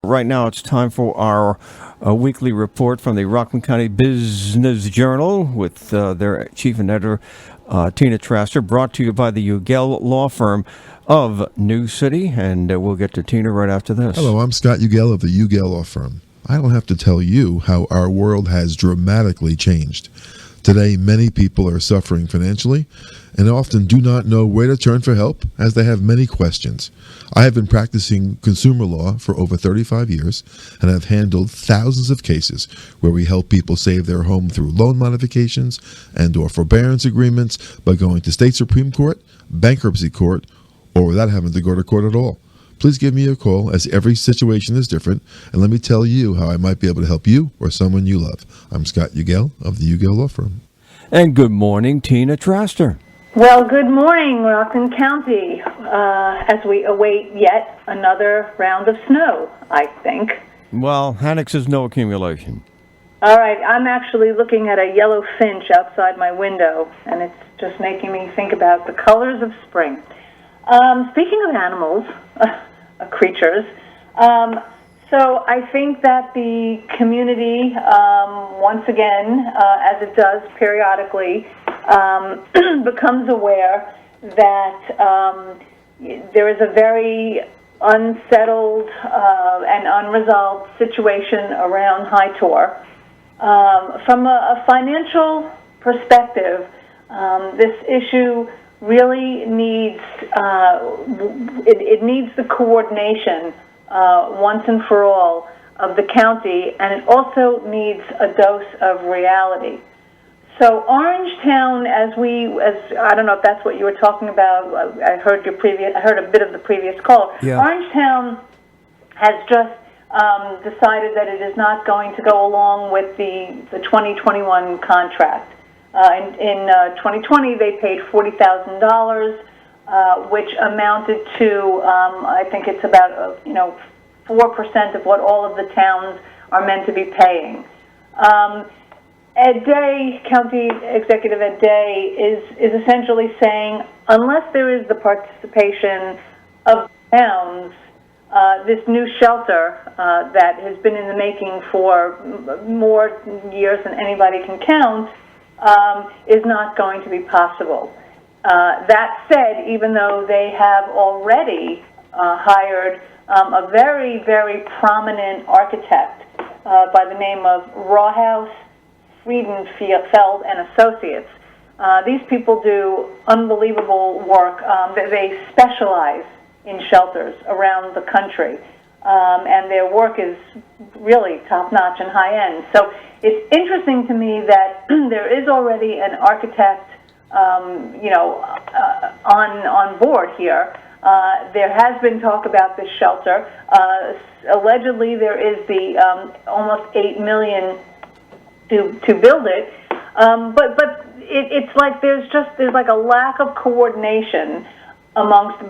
right now it's time for our weekly report from the Rockland County Business Journal with their chief and editor, Tina Traster, brought to you by the Ugel Law Firm of New City. And we'll get to Tina right after this. Hello, I'm Scott Ugel of the Ugel Law Firm. I don't have to tell you how our world has dramatically changed. Today, many people are suffering financially and often do not know where to turn for help, as they have many questions. I have been practicing consumer law for over 35 years and have handled thousands of cases where we help people save their home through loan modifications and/or forbearance agreements by going to state Supreme Court, bankruptcy court, or without having to go to court at all. Please give me a call, as every situation is different, and let me tell you how I might be able to help you or someone you love. I'm Scott Ugel of the Ugel Law Firm. And good morning, Tina Traster. Well, good morning, Rockland County, as we await yet another round of snow, I think. Well, Hannock says no accumulation. All right, I'm actually looking at a yellow finch outside my window, and it's just making me think about the colors of spring. Speaking of animals, creatures, so I think that the community, once again, as it does periodically, becomes aware that there is a very unsettled and unresolved situation around Hi Tor. From a financial perspective, this issue really needs it needs the coordination once and for all of the county, and it also needs a dose of reality. So Orangetown, as I don't know if that's what you were talking about. I heard a bit of the previous call. Yeah. Orangetown has just decided that it is not going to go along with the 2021 contract. In 2020, they paid $40,000, which amounted to, I think it's about 4% of what all of the towns are meant to be paying. Ed Day, County Executive Ed Day, is essentially saying, unless there is the participation of towns, this new shelter that has been in the making for more years than anybody can count, is not going to be possible. That said, even though they have already hired a very, very prominent architect by the name of Rawhouse, Friedenfeld and Associates, these people do unbelievable work. They specialize in shelters around the country, and their work is really top-notch and high-end. So it's interesting to me that there is already an architect, on board here. There has been talk about this shelter. Allegedly, there is the almost $8 million to build it, but it's like there's like a lack of coordination amongst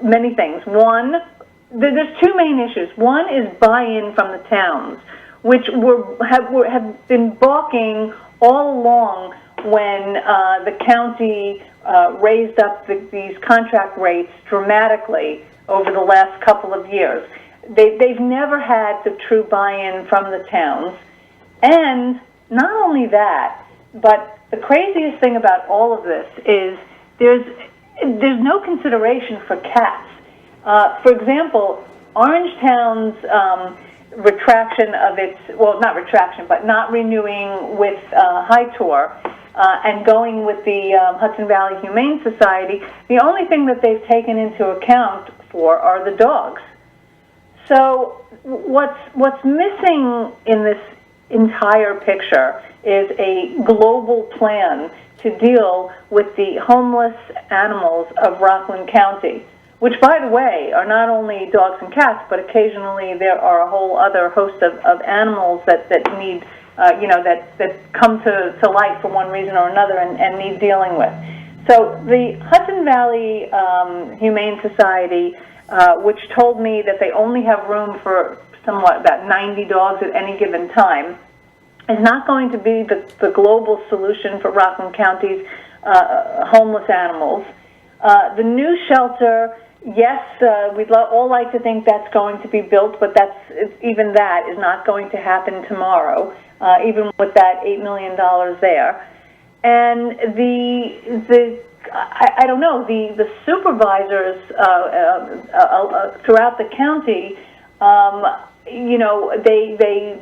many things. One, there's two main issues. One is buy-in from the towns, which have been balking all along when the county raised up these contract rates dramatically over the last couple of years. They've never had the true buy-in from the towns. And not only that, but the craziest thing about all of this is there's no consideration for cats. For example, Orangetown's retraction of not renewing with Hi Tor and going with the Hudson Valley Humane Society, the only thing that they've taken into account for are the dogs. So what's missing in this entire picture is a global plan to deal with the homeless animals of Rockland County, which, by the way, are not only dogs and cats, but occasionally there are a whole other host of animals that need, that come to light for one reason or another and need dealing with. So the Hudson Valley Humane Society, which told me that they only have room for about 90 dogs at any given time, is not going to be the global solution for Rockland County's homeless animals. The new shelter Yes, we'd all like to think that's going to be built, but even that is not going to happen tomorrow, even with that $8 million there. And I don't know, the supervisors throughout the county,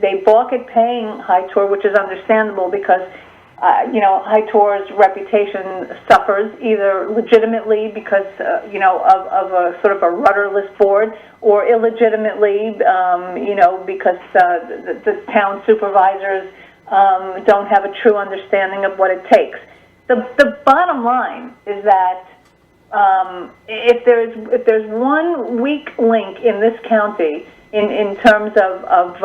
they balk at paying Hi Tor, which is understandable because Hi Tor's reputation suffers either legitimately because of a sort of a rudderless board, or illegitimately because the town supervisors don't have a true understanding of what it takes. The bottom line is that if there's one weak link in this county in terms of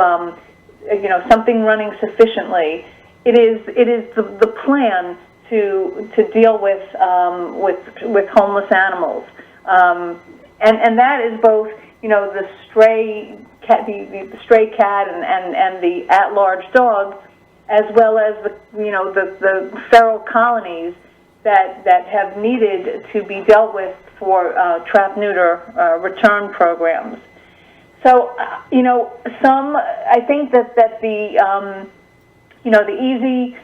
something running sufficiently, it is the plan to deal with homeless animals, and that is both the stray cat, the stray cat and the at-large dog, as well as the feral colonies that have needed to be dealt with for trap-neuter return programs. So, I think that the easy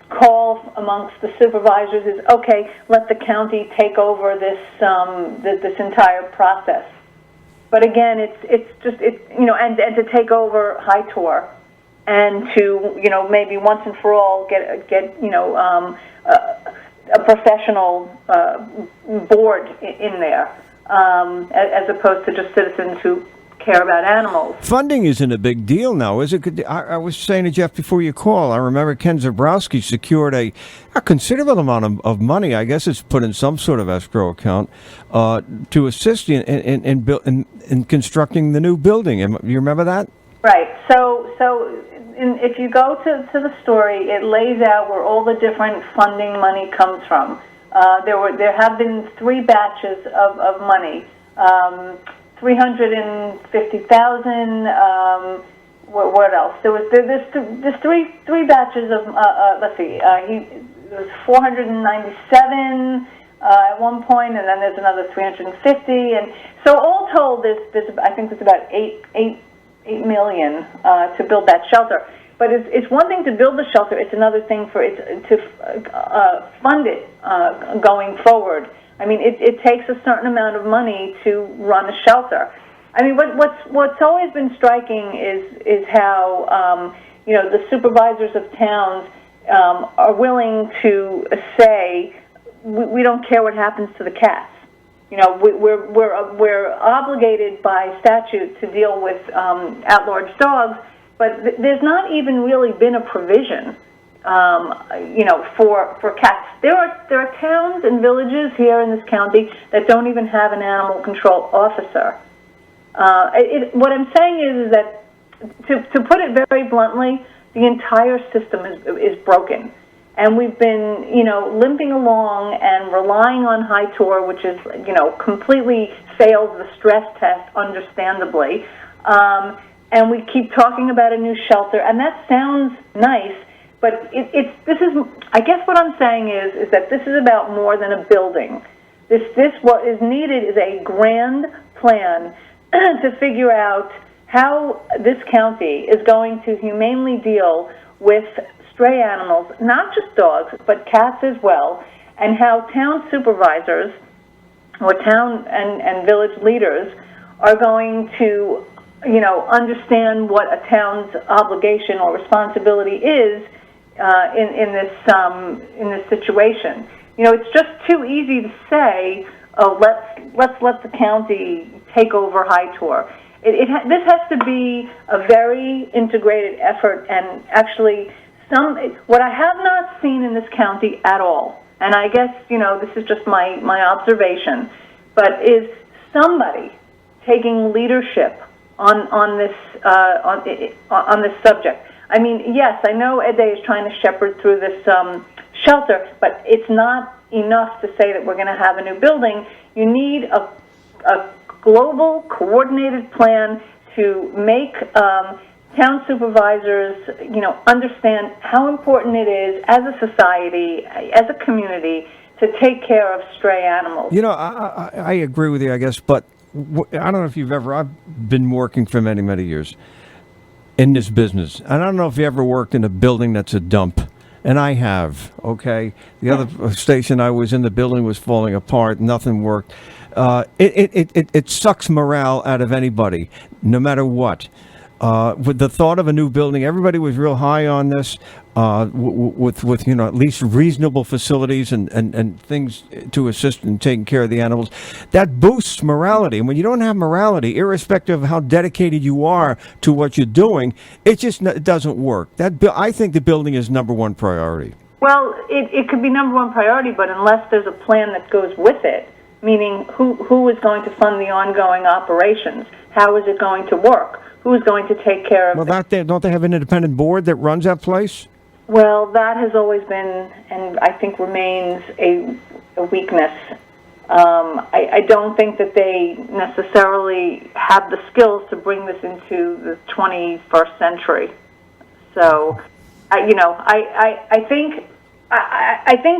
call amongst the supervisors is, okay, let the county take over this entire process. But again, it's and to take over Hi Tor, and to maybe once and for all get a professional board in there, as opposed to just citizens who care about animals. Funding isn't a big deal now, is it? I was saying to Jeff before you call, I remember Ken Zabrowski secured a considerable amount of money, I guess it's put in some sort of escrow account, to assist in constructing the new building. You remember that? Right. So if you go to the story, it lays out where all the different funding money comes from. There have been 3 batches of money. 350,000. What else? There's three batches of. Let's see. There was 497 at one point, and then there's another 350, and so all told, I think there's about 8 million to build that shelter. But it's one thing to build the shelter; it's another thing for it to fund it going forward. I mean, it takes a certain amount of money to run a shelter. I mean, what's always been striking is how the supervisors of towns are willing to say, we don't care what happens to the cats. We're obligated by statute to deal with at-large dogs, but there's not even really been a provision for cats. There are towns and villages here in this county that don't even have an animal control officer. What I'm saying is that, to put it very bluntly, the entire system is broken, and we've been limping along and relying on Hi Tor, which is completely failed the stress test, understandably, and we keep talking about a new shelter, and that sounds nice. But I guess what I'm saying is that this is about more than a building. What is needed is a grand plan to figure out how this county is going to humanely deal with stray animals, not just dogs, but cats as well, and how town supervisors or town and village leaders are going to, understand what a town's obligation or responsibility is in this situation. It's just too easy to say, oh, let's let the county take over Hi Tor. This has to be a very integrated effort, and actually what I have not seen in this county at all, and I guess this is just my observation, but is somebody taking leadership on this subject. I mean, yes, I know Ed Day is trying to shepherd through this shelter, but it's not enough to say that we're going to have a new building. You need a global, coordinated plan to make town supervisors, understand how important it is as a society, as a community, to take care of stray animals. You know, I agree with you, I guess, but I don't know if I've been working for many, many years in this business. And I don't know if you ever worked in a building that's a dump. And I have, okay? The other station I was in, the building was falling apart. Nothing worked. It sucks morale out of anybody, no matter what. With the thought of a new building, everybody was real high on this, with at least reasonable facilities and things to assist in taking care of the animals. That boosts morality. And when you don't have morality, irrespective of how dedicated you are to what you're doing, it doesn't work. I think the building is number one priority. Well, it could be number one priority, but unless there's a plan that goes with it, meaning who is going to fund the ongoing operations? How is it going to work? Who's going to take care of it? Well, don't they have an independent board that runs that place? Well, that has always been, and I think remains, a weakness. I don't think that they necessarily have the skills to bring this into the 21st century. So, I think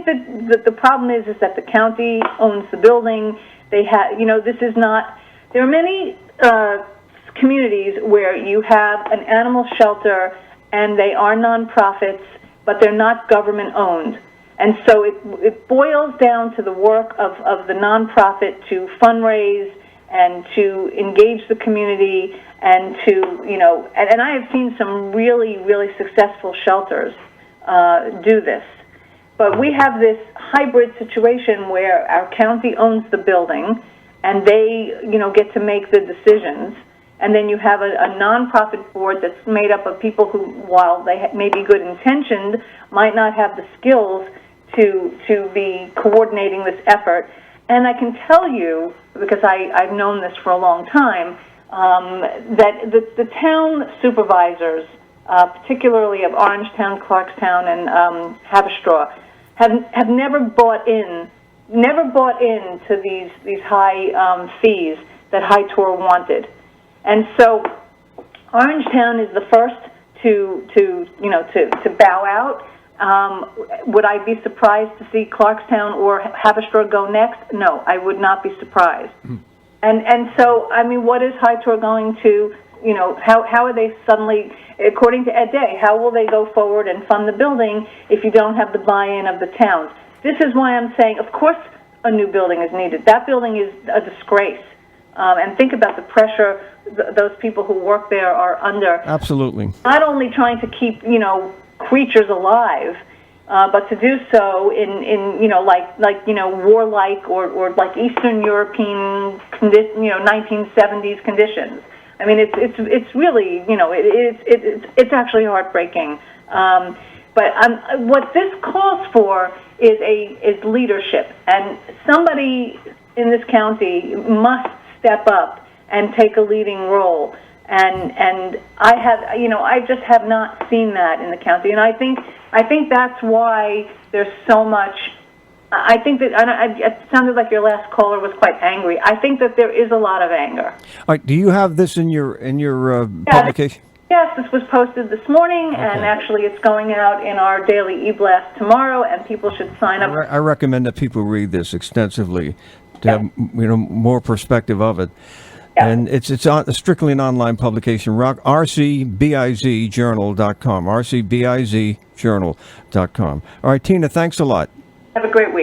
that the problem is that the county owns the building. They have, this is not. There are many communities where you have an animal shelter and they are nonprofits, but they're not government owned. And so it boils down to the work of the nonprofit to fundraise and to engage the community and to, and I have seen some really, really successful shelters do this. But we have this hybrid situation where our county owns the building and they, get to make the decisions. And then you have a nonprofit board that's made up of people who, while they may be good intentioned, might not have the skills to be coordinating this effort. And I can tell you, because I've known this for a long time, that the town supervisors, particularly of Orangetown, Clarkstown, and Haverstraw, have never bought into these high fees that Hi Tor wanted. And so Orangetown is the first to bow out. Would I be surprised to see Clarkstown or Haverstraw go next? No, I would not be surprised. And so, what is Hi Tor going to, how are they suddenly, according to Ed Day, how will they go forward and fund the building if you don't have the buy-in of the towns? This is why I'm saying, of course, a new building is needed. That building is a disgrace. And think about the pressure those people who work there are under. Absolutely. Not only trying to keep, creatures alive, but to do so in warlike or like Eastern European 1970s conditions. It's really, it's actually heartbreaking. But what this calls for is leadership, and somebody in this county must step up and take a leading role. And I just have not seen that in the county, and I think that's why there's so much. I think that it sounded like your last caller was quite angry. I think that there is a lot of anger. All right, do you have this in your publication? Yes, this was posted this morning, and actually it's going out in our daily e-blast tomorrow, and people should sign up. I recommend that people read this extensively to have more perspective of it. Yeah. And it's strictly an online publication, RCBIZjournal.com, RCBIZjournal.com. All right, Tina, thanks a lot. Have a great week.